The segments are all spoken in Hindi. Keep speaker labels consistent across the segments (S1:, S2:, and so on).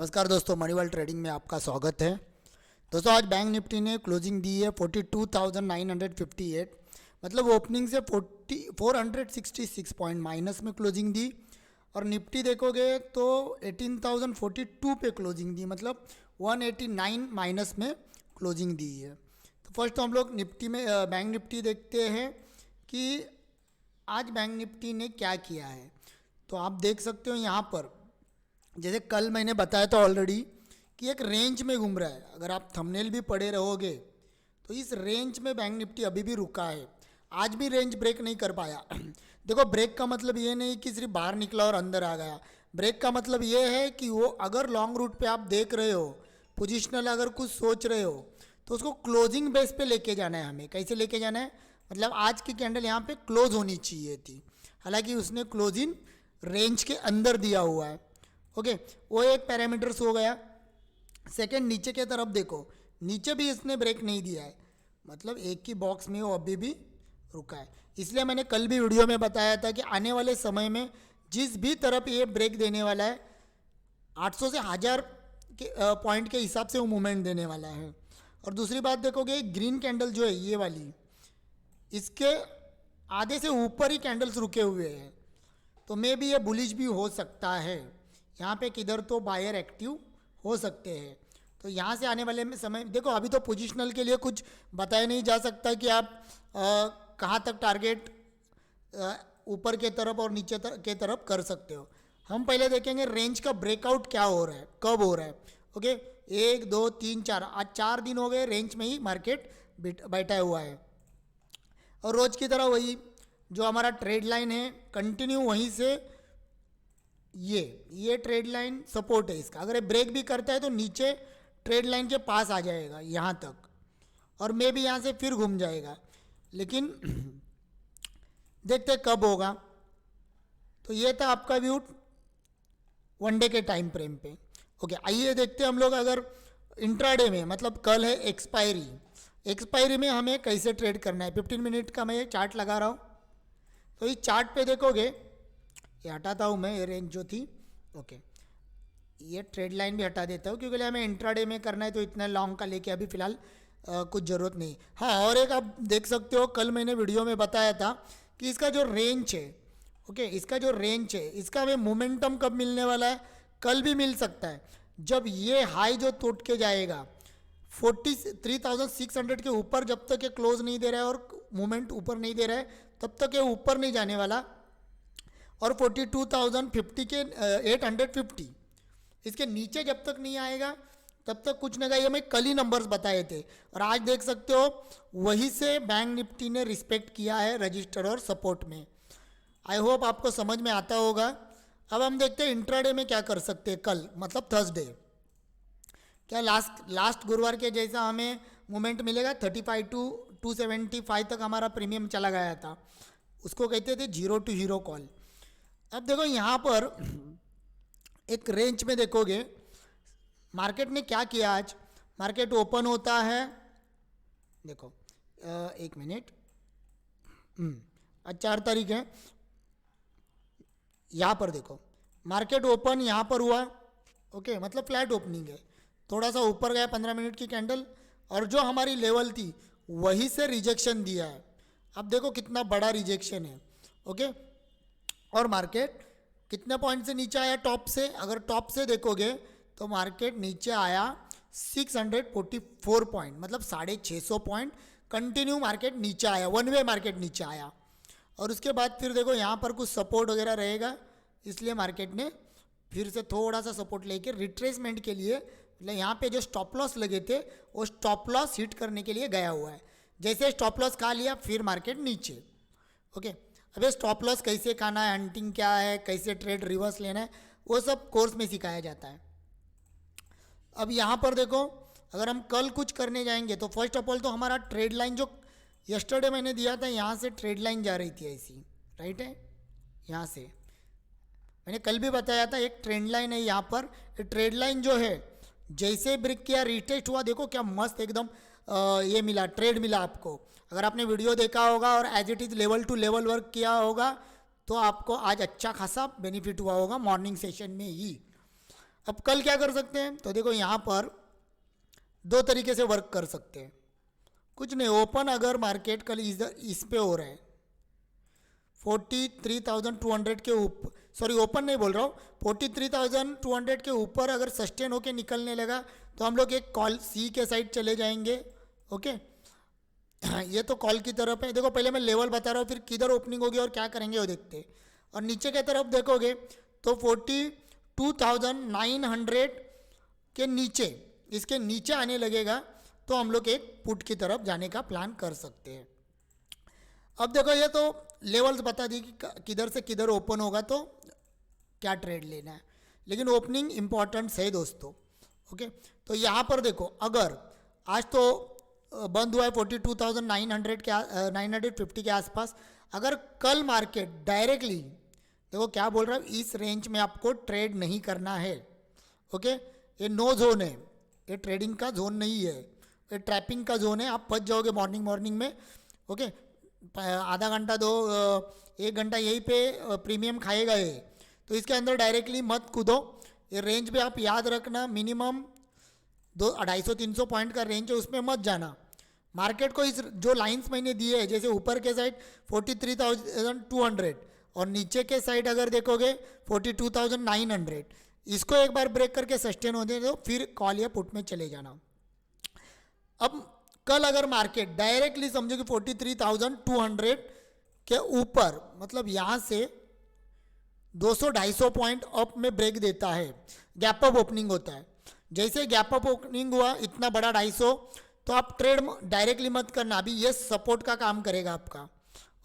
S1: नमस्कार दोस्तों, मनीवर्ल्ड ट्रेडिंग में आपका स्वागत है। दोस्तों आज बैंक निफ्टी ने क्लोजिंग दी है 42,958, मतलब ओपनिंग से 466 पॉइंट माइनस में क्लोजिंग दी। और निफ्टी देखोगे तो 18,042 पे क्लोजिंग दी, मतलब 189 माइनस में क्लोजिंग दी है। तो फर्स्ट हम लोग निफ्टी में बैंक निफ्टी देखते हैं कि आज बैंक निफ्टी ने क्या किया है। तो आप देख सकते हो यहाँ पर, जैसे कल मैंने बताया था ऑलरेडी कि एक रेंज में घूम रहा है। अगर आप थंबनेल भी पढ़े रहोगे तो इस रेंज में बैंक निफ्टी अभी भी रुका है, आज भी रेंज ब्रेक नहीं कर पाया। देखो, ब्रेक का मतलब ये नहीं कि सिर्फ बाहर निकला और अंदर आ गया। ब्रेक का मतलब ये है कि वो अगर लॉन्ग रूट पे आप देख रहे हो, पोजिशनल अगर कुछ सोच रहे हो, तो उसको क्लोजिंग बेस पे लेके जाना है। हमें कैसे लेके जाना है, मतलब आज की कैंडल यहाँ पे क्लोज होनी चाहिए थी, हालांकि उसने क्लोजिंग रेंज के अंदर दिया हुआ है। ओके, वो एक पैरामीटर्स हो गया। सेकंड, नीचे के तरफ देखो, नीचे भी इसने ब्रेक नहीं दिया है, मतलब एक ही बॉक्स में वो अभी भी रुका है। इसलिए मैंने कल भी वीडियो में बताया था कि आने वाले समय में जिस भी तरफ ये ब्रेक देने वाला है, 800 से 1000 के पॉइंट के हिसाब से वो मूवमेंट देने वाला है। और दूसरी बात देखोगे, ग्रीन कैंडल जो है ये वाली, इसके आधे से ऊपर ही कैंडल्स रुके हुए हैं, तो मे भी ये बुलिश भी हो सकता है। यहाँ पे किधर तो बायर एक्टिव हो सकते हैं। तो यहाँ से आने वाले में समय देखो, अभी तो पोजिशनल के लिए कुछ बताया नहीं जा सकता कि आप कहाँ तक टारगेट ऊपर के तरफ और नीचे के तरफ कर सकते हो। हम पहले देखेंगे रेंज का ब्रेकआउट क्या हो रहा है, कब हो रहा है। ओके, 1 2 3 4, आज 4 दिन हो गए रेंज में ही मार्केट बैठा हुआ है। और रोज़ की तरह वही जो हमारा ट्रेड लाइन है, कंटिन्यू वहीं से ये ट्रेड लाइन सपोर्ट है इसका। अगर ये ब्रेक भी करता है तो नीचे ट्रेड लाइन के पास आ जाएगा यहाँ तक, और मे भी यहाँ से फिर घूम जाएगा, लेकिन देखते कब होगा। तो ये था आपका व्यू वनडे के टाइम फ्रेम पे। ओके, आइए देखते हैं हम लोग अगर इंट्राडे में, मतलब कल है एक्सपायरी में हमें कैसे ट्रेड करना है। 15 मिनट का मैं चार्ट लगा रहा हूँ। तो इस चार्ट पे देखोगे, ये हटाता हूँ मैं, ये रेंज जो थी। ओके, ये ट्रेड लाइन भी हटा देता हूँ क्योंकि हमें इंट्राडे में करना है, तो इतना लॉन्ग का लेके अभी फ़िलहाल कुछ ज़रूरत नहीं। हाँ, और एक आप देख सकते हो, कल मैंने वीडियो में बताया था कि इसका जो रेंज है, ओके, इसका जो रेंज है, इसका हमें मोमेंटम कब मिलने वाला है, कल भी मिल सकता है। जब ये हाई जो टूट के जाएगा 43,600 के ऊपर, जब तक ये क्लोज नहीं दे रहा है और मूवमेंट ऊपर नहीं दे रहा है, तब तक ये ऊपर नहीं जाने वाला। और 42,050 के 850 इसके नीचे जब तक नहीं आएगा तब तक कुछ नहीं। ये मैं कल ही नंबर्स बताए थे, और आज देख सकते हो वहीं से बैंक निफ्टी ने रिस्पेक्ट किया है रजिस्टर और सपोर्ट में। आई होप आपको समझ में आता होगा। अब हम देखते हैं इंट्राडे में क्या कर सकते हैं कल, मतलब थर्सडे। क्या लास्ट गुरुवार के जैसा हमें मूवमेंट मिलेगा? 35 to 275 तक हमारा प्रीमियम चला गया था, उसको कहते थे 0 to हीरो कॉल। अब देखो यहाँ पर एक रेंज में देखोगे मार्केट ने क्या किया। आज मार्केट ओपन होता है, देखो 1 मिनट, आज 4 तारीख है। यहाँ पर देखो मार्केट ओपन यहाँ पर हुआ, ओके, मतलब फ्लैट ओपनिंग है, थोड़ा सा ऊपर गया 15 मिनट की कैंडल, और जो हमारी लेवल थी वहीं से रिजेक्शन दिया है। अब देखो कितना बड़ा रिजेक्शन है, ओके। और मार्केट कितने पॉइंट से नीचे आया टॉप से? अगर टॉप से देखोगे तो मार्केट नीचे आया 644 पॉइंट, मतलब 650 पॉइंट कंटिन्यू मार्केट नीचे आया, वन वे मार्केट नीचे आया। और उसके बाद फिर देखो यहाँ पर कुछ सपोर्ट वगैरह रहेगा, इसलिए मार्केट ने फिर से थोड़ा सा सपोर्ट लेके रिट्रेसमेंट के लिए, मतलब यहाँ पे जो स्टॉप लॉस लगे थे वो स्टॉप लॉस हिट करने के लिए गया हुआ है। जैसे स्टॉप लॉस खा लिया फिर मार्केट नीचे। ओके, अब ये स्टॉप लॉस कैसे खाना है, हंटिंग क्या है, कैसे ट्रेड रिवर्स लेना है, वो सब कोर्स में सिखाया जाता है। अब यहाँ पर देखो, अगर हम कल कुछ करने जाएंगे तो फर्स्ट ऑफ ऑल तो हमारा ट्रेड लाइन जो यस्टरडे मैंने दिया था, यहाँ से ट्रेड लाइन जा रही थी ऐसी, राइट है, यहाँ से मैंने कल भी बताया था एक ट्रेंड लाइन है यहाँ पर। ये ट्रेड लाइन जो है जैसे ब्रेक किया, रिटेस्ट हुआ, देखो क्या मस्त एकदम ये मिला, ट्रेड मिला आपको। अगर आपने वीडियो देखा होगा और as it is level to level work किया होगा तो आपको आज अच्छा खासा बेनिफिट हुआ होगा मॉर्निंग सेशन में ही। अब कल क्या कर सकते हैं, तो देखो यहाँ पर दो तरीके से वर्क कर सकते हैं। कुछ नहीं, ओपन अगर मार्केट कल इस पे हो रहा है 43,200 के ऊपर, सॉरी ओपन नहीं बोल रहा हूँ, 43,200 के ऊपर अगर सस्टेन होके निकलने लगा तो हम लोग एक कॉल सी के साइड चले जाएंगे। ओके, ये तो कॉल की तरफ है। देखो पहले मैं लेवल बता रहा हूँ, फिर किधर ओपनिंग होगी और क्या करेंगे वो देखते हैं। और नीचे की तरफ देखोगे तो 42,900 के नीचे, इसके नीचे आने लगेगा तो हम लोग एक पुट की तरफ जाने का प्लान कर सकते हैं। अब देखो ये तो लेवल्स बता दी कि किधर से किधर ओपन होगा तो क्या ट्रेड लेना है, लेकिन ओपनिंग इंपॉर्टेंट है दोस्तों। ओके, तो यहाँ पर देखो अगर आज तो बंद हुआ है 42,900 के 950 के आसपास, अगर कल मार्केट डायरेक्टली, देखो क्या बोल रहा है, इस रेंज में आपको ट्रेड नहीं करना है। ओके, ये नो जोन है, ये ट्रेडिंग का जोन नहीं है, ये ट्रैपिंग का जोन है। आप फंस जाओगे मॉर्निंग में। ओके, आधा घंटा दो, 1 घंटा यहीं पे प्रीमियम खाएगा ये, तो इसके अंदर डायरेक्टली मत कूदो। ये रेंज पे आप याद रखना, मिनिमम 250-300 पॉइंट का रेंज है, उसमें मत जाना। मार्केट को इस जो लाइंस मैंने दिए है, जैसे ऊपर के साइड 43,200 और नीचे के साइड अगर देखोगे 42,900, इसको एक बार ब्रेक करके सस्टेन होने दो, फिर कॉल या पुट में चले जाना। अब कल अगर मार्केट डायरेक्टली समझो कि 43,200 के ऊपर, मतलब यहाँ से 200-250 पॉइंट अप में ब्रेक देता है, गैप अप ओपनिंग होता है। जैसे गैप अप ओपनिंग हुआ इतना बड़ा 250, तो आप ट्रेड डायरेक्टली मत करना, अभी ये सपोर्ट का काम करेगा आपका।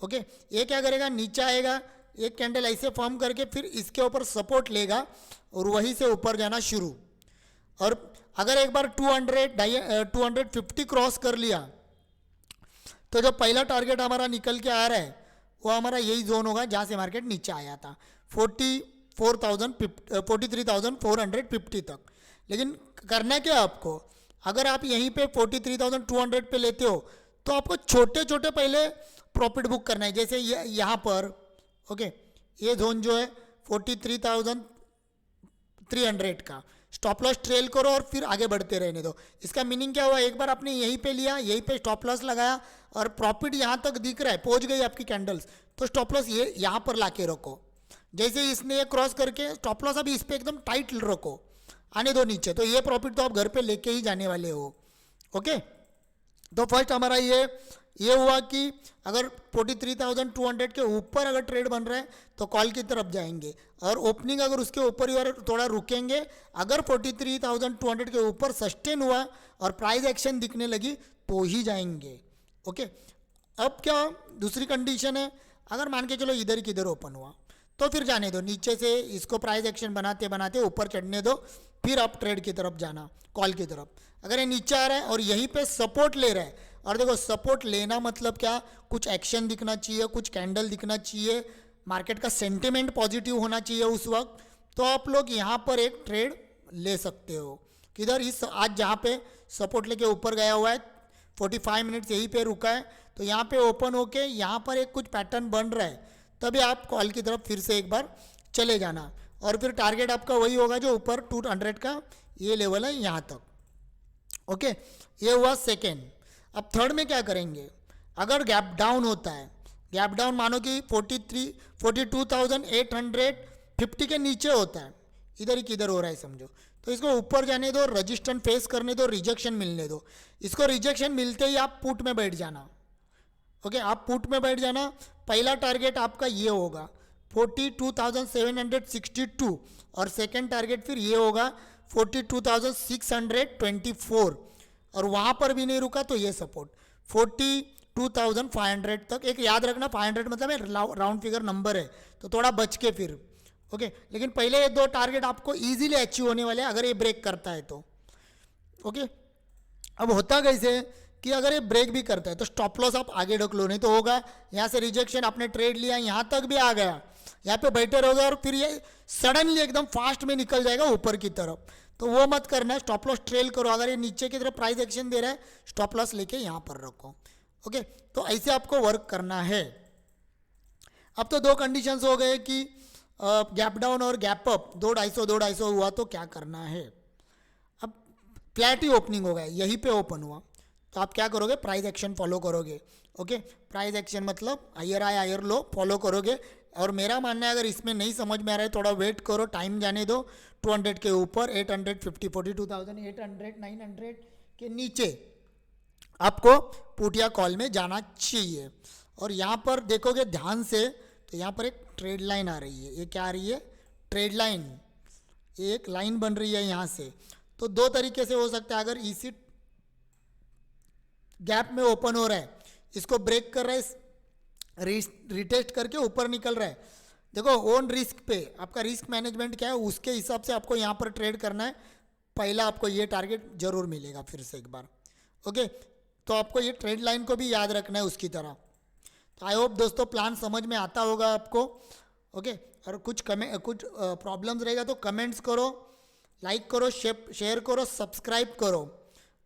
S1: ओके, ये क्या करेगा, नीचे आएगा, एक कैंडल ऐसे फॉर्म करके फिर इसके ऊपर सपोर्ट लेगा और वहीं से ऊपर जाना शुरू। और अगर एक बार 250 क्रॉस कर लिया तो जो पहला टारगेट हमारा निकल के आ रहा है वो हमारा यही जोन होगा जहाँ से मार्केट नीचे आया था, 43,450 तक। लेकिन करना क्या आपको, अगर आप यहीं पे 43,200 पे लेते हो तो आपको छोटे छोटे पहले प्रॉफिट बुक करना है। जैसे यहाँ पर ओके, ये जोन जो है 43,300 का, स्टॉप लॉस ट्रेल करो और फिर आगे बढ़ते रहने दो। इसका मीनिंग क्या हुआ, एक बार आपने यहीं पे लिया, यहीं पे स्टॉप लॉस लगाया और प्रॉफिट यहाँ तक दिख रहा है, पहुँच गई आपकी कैंडल्स, तो स्टॉप लॉस ये यहाँ पर ला के रखो। जैसे इसने ये क्रॉस करके स्टॉप लॉस अभी इस पर एकदम टाइट रखो, आने दो नीचे, तो ये प्रॉफिट तो आप घर पे लेके ही जाने वाले हो। ओके, तो फर्स्ट हमारा ये हुआ कि अगर 43,200 के ऊपर अगर ट्रेड बन रहा है तो कॉल की तरफ जाएंगे, और ओपनिंग अगर उसके ऊपर ही और थोड़ा रुकेंगे। अगर 43,200 के ऊपर सस्टेन हुआ और प्राइस एक्शन दिखने लगी तो ही जाएंगे। ओके, अब क्या दूसरी कंडीशन है, अगर मान के चलो इधर किधर ओपन हुआ तो फिर जाने दो, नीचे से इसको प्राइस एक्शन बनाते बनाते ऊपर चढ़ने दो, फिर आप ट्रेड की तरफ जाना, कॉल की तरफ। अगर ये नीचे आ रहा है और यहीं पे सपोर्ट ले रहा है, और देखो सपोर्ट लेना मतलब क्या, कुछ एक्शन दिखना चाहिए, कुछ कैंडल दिखना चाहिए, मार्केट का सेंटिमेंट पॉजिटिव होना चाहिए उस वक्त, तो आप लोग यहाँ पर एक ट्रेड ले सकते हो। किधर, इस आज जहाँ पे सपोर्ट लेके ऊपर गया हुआ है 45 मिनट्स यहीं पे रुका है, तो यहाँ पे ओपन होके यहाँ पर एक कुछ पैटर्न बन रहा है, तभी आप कॉल की तरफ फिर से एक बार चले जाना, और फिर टारगेट आपका वही होगा जो ऊपर 200 का ये लेवल है यहाँ तक। ओके, ये हुआ सेकेंड। अब थर्ड में क्या करेंगे, अगर गैप डाउन होता है, गैप डाउन मानो कि 42,850 के नीचे होता है, इधर ही किधर हो रहा है समझो, तो इसको ऊपर जाने दो, रजिस्टेंस फेस करने दो, रिजेक्शन मिलने दो। इसको रिजेक्शन मिलते ही आप पुट में बैठ जाना। ओके, आप पुट में बैठ जाना। पहला टारगेट आपका ये होगा 42,762 और सेकेंड टारगेट फिर ये होगा 42,624, और वहाँ पर भी नहीं रुका तो ये सपोर्ट 42,500 तक। एक याद रखना, 500 मतलब है राउंड फिगर नंबर है, तो थोड़ा बच के फिर। ओके, लेकिन पहले ये दो टारगेट आपको इजीली अचीव होने वाले हैं अगर ये ब्रेक करता है तो। ओके, अब होता कैसे कि अगर ये ब्रेक भी करता है तो स्टॉप लॉस आप आगे ढक लो, नहीं तो होगा यहाँ से रिजेक्शन, आपने ट्रेड लिया यहाँ तक भी आ गया, यहाँ पे बैठे रहोगे और फिर ये सडनली एकदम फास्ट में निकल जाएगा ऊपर की तरफ, तो वो मत करना है। स्टॉप लॉस ट्रेल करो, अगर ये नीचे की तरफ प्राइस एक्शन दे रहा है स्टॉप लॉस लेके यहाँ पर रखो। ओके, तो ऐसे आपको वर्क करना है। अब तो दो कंडीशंस हो गए कि गैप डाउन और गैप अप 250 हुआ तो क्या करना है। अब फ्लैट ही ओपनिंग हो गया, यहीं पे ओपन हुआ तो आप क्या करोगे, प्राइस एक्शन फॉलो करोगे। ओके, प्राइस एक्शन मतलब higher high higher low follow करोगे। और मेरा मानना है अगर इसमें नहीं समझ में आ रहा है थोड़ा वेट करो, टाइम जाने दो। 200 के ऊपर 850 42,800 900 के नीचे आपको पुट या कॉल में जाना चाहिए। और यहाँ पर देखोगे ध्यान से तो यहाँ पर एक ट्रेड लाइन आ रही है, ये क्या आ रही है, ट्रेड लाइन, एक लाइन बन रही है यहाँ से। तो दो तरीके से हो सकता है, अगर इसी गैप में ओपन हो रहा है, इसको ब्रेक कर रहा है, रिटेस्ट करके ऊपर निकल रहा है, देखो ओन रिस्क पे आपका रिस्क मैनेजमेंट क्या है उसके हिसाब से आपको यहाँ पर ट्रेड करना है। पहला आपको ये टारगेट जरूर मिलेगा फिर से एक बार। ओके, तो आपको ये ट्रेड लाइन को भी याद रखना है उसकी तरह। तो आई होप दोस्तों प्लान समझ में आता होगा आपको। ओके, और कुछ प्रॉब्लम्स रहेगा तो कमेंट्स करो, लाइक करो, शेयर करो, सब्सक्राइब करो।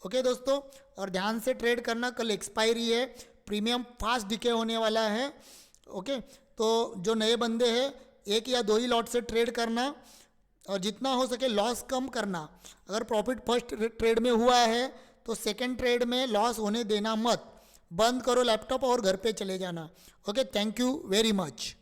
S1: ओके दोस्तों, और ध्यान से ट्रेड करना, कल एक्सपायरी है, प्रीमियम फास्ट डिके होने वाला है। ओके, तो जो नए बंदे हैं 1 या 2 ही लॉट से ट्रेड करना और जितना हो सके लॉस कम करना। अगर प्रॉफिट फर्स्ट ट्रेड में हुआ है तो सेकंड ट्रेड में लॉस होने देना मत, बंद करो लैपटॉप और घर पे चले जाना। Okay, thank you very much.